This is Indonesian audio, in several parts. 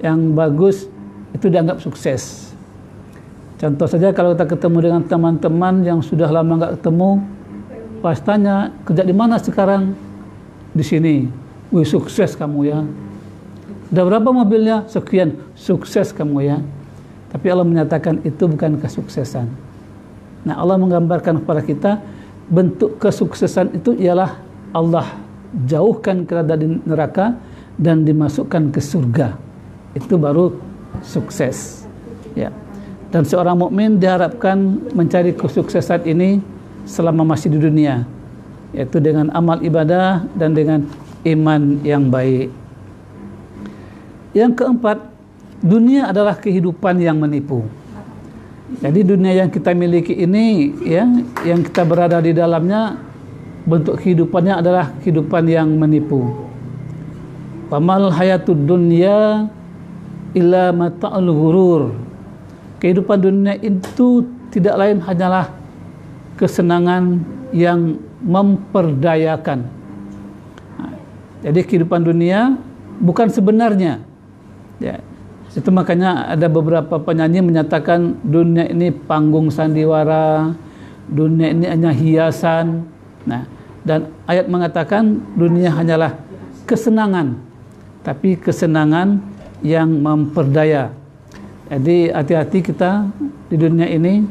yang bagus itu dianggap sukses. Contoh saja kalau kita ketemu dengan teman-teman yang sudah lama nggak ketemu, pas tanya kerja di mana sekarang, di sini. Wih, sukses kamu ya. Udah berapa mobilnya? Sekian. Sukses kamu ya. Tapi Allah menyatakan itu bukan kesuksesan. Nah, Allah menggambarkan kepada kita bentuk kesuksesan itu ialah Allah jauhkan kita dari neraka dan dimasukkan ke surga. Itu baru sukses. Ya. Dan seorang mukmin diharapkan mencari kesuksesan ini selama masih di dunia, yaitu dengan amal ibadah dan dengan iman yang baik. Yang keempat, dunia adalah kehidupan yang menipu. Jadi dunia yang kita miliki ini, ya, yang kita berada di dalamnya, bentuk kehidupannya adalah kehidupan yang menipu. Wamal hayatud dunya illa mata'ul ghurur. Kehidupan dunia itu tidak lain hanyalah kesenangan yang memperdayakan. Jadi kehidupan dunia bukan sebenarnya. Ya, itu makanya ada beberapa penyanyi menyatakan dunia ini panggung sandiwara, dunia ini hanya hiasan. Nah, dan ayat mengatakan dunia hanyalah kesenangan, tapi kesenangan yang memperdaya. Jadi hati-hati kita di dunia ini,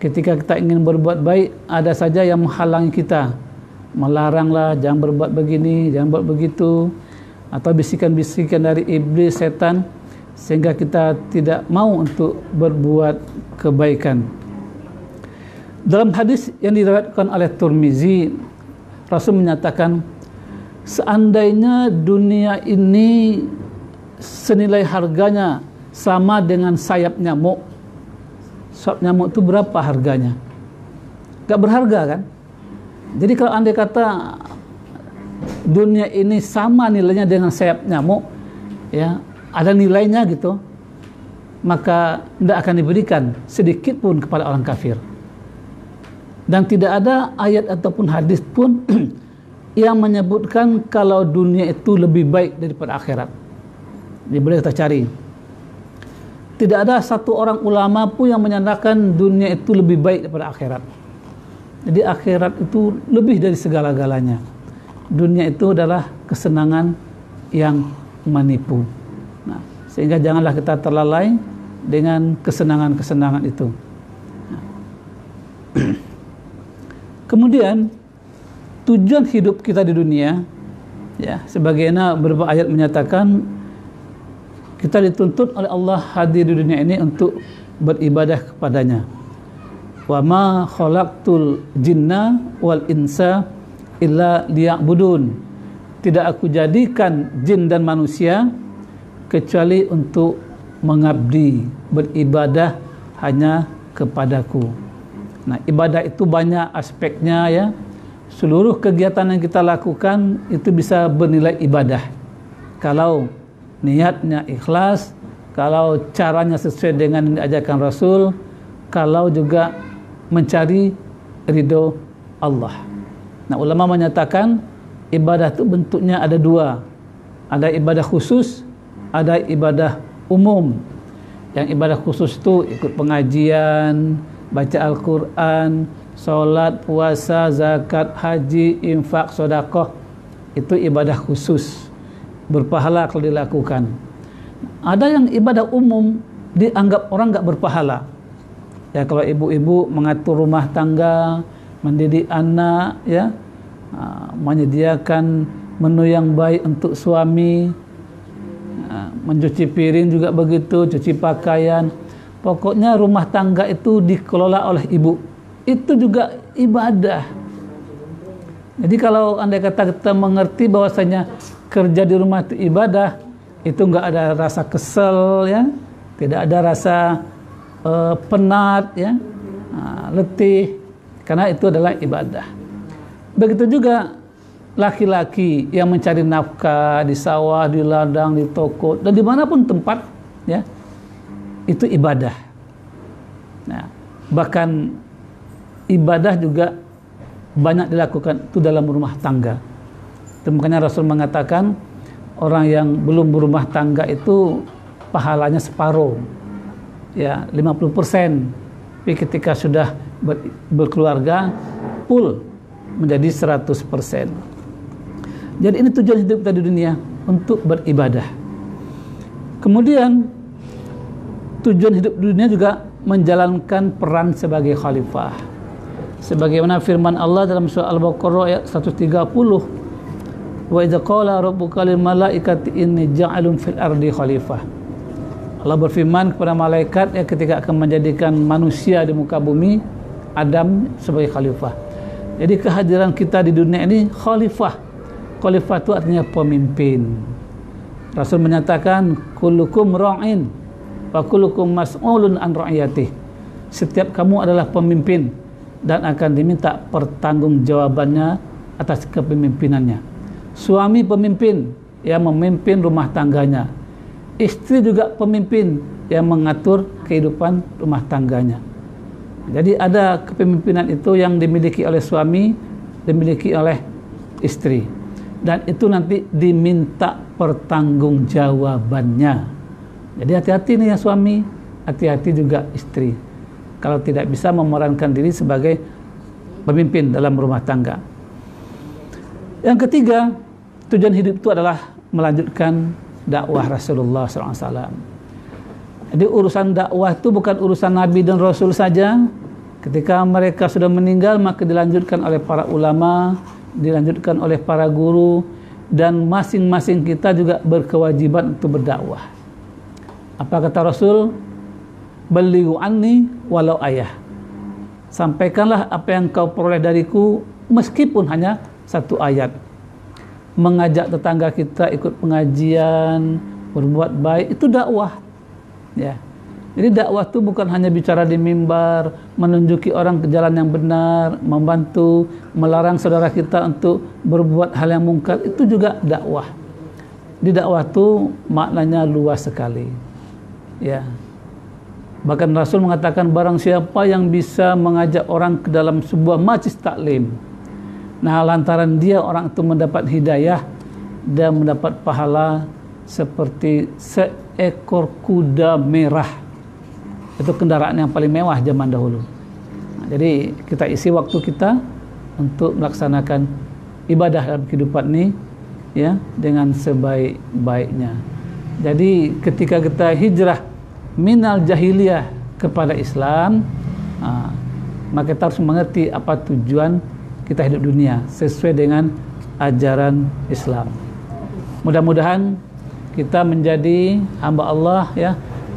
ketika kita ingin berbuat baik, ada saja yang menghalangi kita, melaranglah, jangan berbuat begini, jangan buat begitu, atau bisikan-bisikan dari iblis, setan, sehingga kita tidak mau untuk berbuat kebaikan. Dalam hadis yang diriwayatkan oleh Tirmizi, Rasul menyatakan, seandainya dunia ini senilai harganya sama dengan sayap nyamuk. Sayap nyamuk itu berapa harganya? Gak berharga kan? Jadi kalau andai kata dunia ini sama nilainya dengan sayap nyamuk, ya, ada nilainya gitu, maka tidak akan diberikan sedikit pun kepada orang kafir. Dan tidak ada ayat ataupun hadis pun yang menyebutkan kalau dunia itu lebih baik daripada akhirat. Ini boleh kita cari. Tidak ada satu orang ulama pun yang menyatakan dunia itu lebih baik daripada akhirat. Jadi akhirat itu lebih dari segala-galanya. Dunia itu adalah kesenangan yang menipu. Nah, sehingga janganlah kita terlalai dengan kesenangan-kesenangan itu. Kemudian tujuan hidup kita di dunia, ya, sebagaimana beberapa ayat menyatakan, kita dituntut oleh Allah hadir di dunia ini untuk beribadah kepadanya. Wa ma khalaqtul jinna wal insa illa liya'budun. Tidak aku jadikan jin dan manusia kecuali untuk mengabdi, beribadah hanya kepadaku. Nah, ibadah itu banyak aspeknya, ya. Seluruh kegiatan yang kita lakukan itu bisa bernilai ibadah kalau niatnya ikhlas, kalau caranya sesuai dengan yang diajarkan Rasul, kalau juga mencari ridho Allah. Nah, ulama menyatakan ibadah itu bentuknya ada dua. Ada ibadah khusus, ada ibadah umum. Yang ibadah khusus itu ikut pengajian, baca Al-Quran, sholat, puasa, zakat, haji, infak, sedekah. Itu ibadah khusus, berpahala kalau dilakukan. Ada yang ibadah umum dianggap orang nggak berpahala. Ya, kalau ibu-ibu mengatur rumah tangga, mendidik anak, ya, menyediakan menu yang baik untuk suami, mencuci piring juga begitu, cuci pakaian. Pokoknya rumah tangga itu dikelola oleh ibu. Itu juga ibadah. Jadi kalau andai kata kita mengerti bahwasanya kerja di rumah itu ibadah, itu enggak ada rasa kesel, ya, tidak ada rasa penat, ya, letih, karena itu adalah ibadah. Begitu juga laki-laki yang mencari nafkah di sawah, di ladang, di toko, dan dimanapun tempat, ya, itu ibadah. Nah, bahkan ibadah juga banyak dilakukan itu dalam rumah tangga. Itu makanya Rasul mengatakan orang yang belum berumah tangga itu pahalanya separuh, ya 50%. Tapi ketika sudah berkeluarga, full menjadi 100%. Jadi ini tujuan hidup kita di dunia, untuk beribadah. Kemudian tujuan hidup di dunia juga menjalankan peran sebagai khalifah. Sebagaimana firman Allah dalam surah Al-Baqarah ayat 130, wa idza qala rabbuka lil malaikati inni ja'alun fil ardi khalifah. Allah berfirman kepada malaikat ya ketika akan menjadikan manusia di muka bumi, Adam sebagai khalifah. Jadi kehadiran kita di dunia ini khalifah. Khalifah itu artinya pemimpin. Rasul menyatakan kullukum ra'in wa kullukum mas'ulun an ra'iyatih. Setiap kamu adalah pemimpin dan akan diminta pertanggungjawabannya atas kepemimpinannya. Suami pemimpin yang memimpin rumah tangganya. Istri juga pemimpin yang mengatur kehidupan rumah tangganya. Jadi ada kepemimpinan itu yang dimiliki oleh suami, dimiliki oleh istri. Dan itu nanti diminta pertanggungjawabannya. Jadi hati-hati nih ya suami, hati-hati juga istri. Kalau tidak bisa memerankan diri sebagai pemimpin dalam rumah tangga. Yang ketiga, tujuan hidup itu adalah melanjutkan dakwah Rasulullah SAW. Jadi urusan dakwah itu bukan urusan Nabi dan Rasul saja. Ketika mereka sudah meninggal, maka dilanjutkan oleh para ulama, dilanjutkan oleh para guru, dan masing-masing kita juga berkewajiban untuk berdakwah. Apa kata Rasul? Balighu anni walau ayah. Sampaikanlah apa yang kau peroleh dariku meskipun hanya satu ayat. Mengajak tetangga kita ikut pengajian, berbuat baik, itu dakwah. Ya. Jadi dakwah itu bukan hanya bicara di mimbar, menunjuki orang ke jalan yang benar, membantu, melarang saudara kita untuk berbuat hal yang mungkar, itu juga dakwah. Di dakwah itu maknanya luas sekali. Ya. Bahkan Rasul mengatakan barang siapa yang bisa mengajak orang ke dalam sebuah majlis taklim, nah lantaran dia orang itu mendapat hidayah dan mendapat pahala seperti seekor kuda merah. Itu kendaraan yang paling mewah zaman dahulu. Nah, jadi kita isi waktu kita untuk melaksanakan ibadah dalam kehidupan ini ya dengan sebaik-baiknya. Jadi ketika kita hijrah minal jahiliyah kepada Islam, maka kita harus mengerti apa tujuan kita hidup dunia sesuai dengan ajaran Islam. Mudah-mudahan kita menjadi hamba Allah ya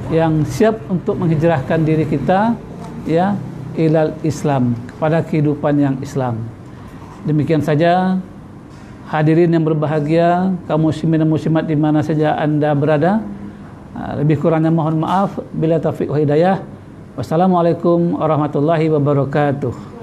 yang siap untuk menghijrahkan diri kita ya ilal Islam, kepada kehidupan yang Islam. Demikian saja hadirin yang berbahagia, kaum muslimin dan muslimat di mana saja Anda berada. Lebih kurangnya mohon maaf. Bila taufiq wa hidayah. Wassalamualaikum warahmatullahi wabarakatuh.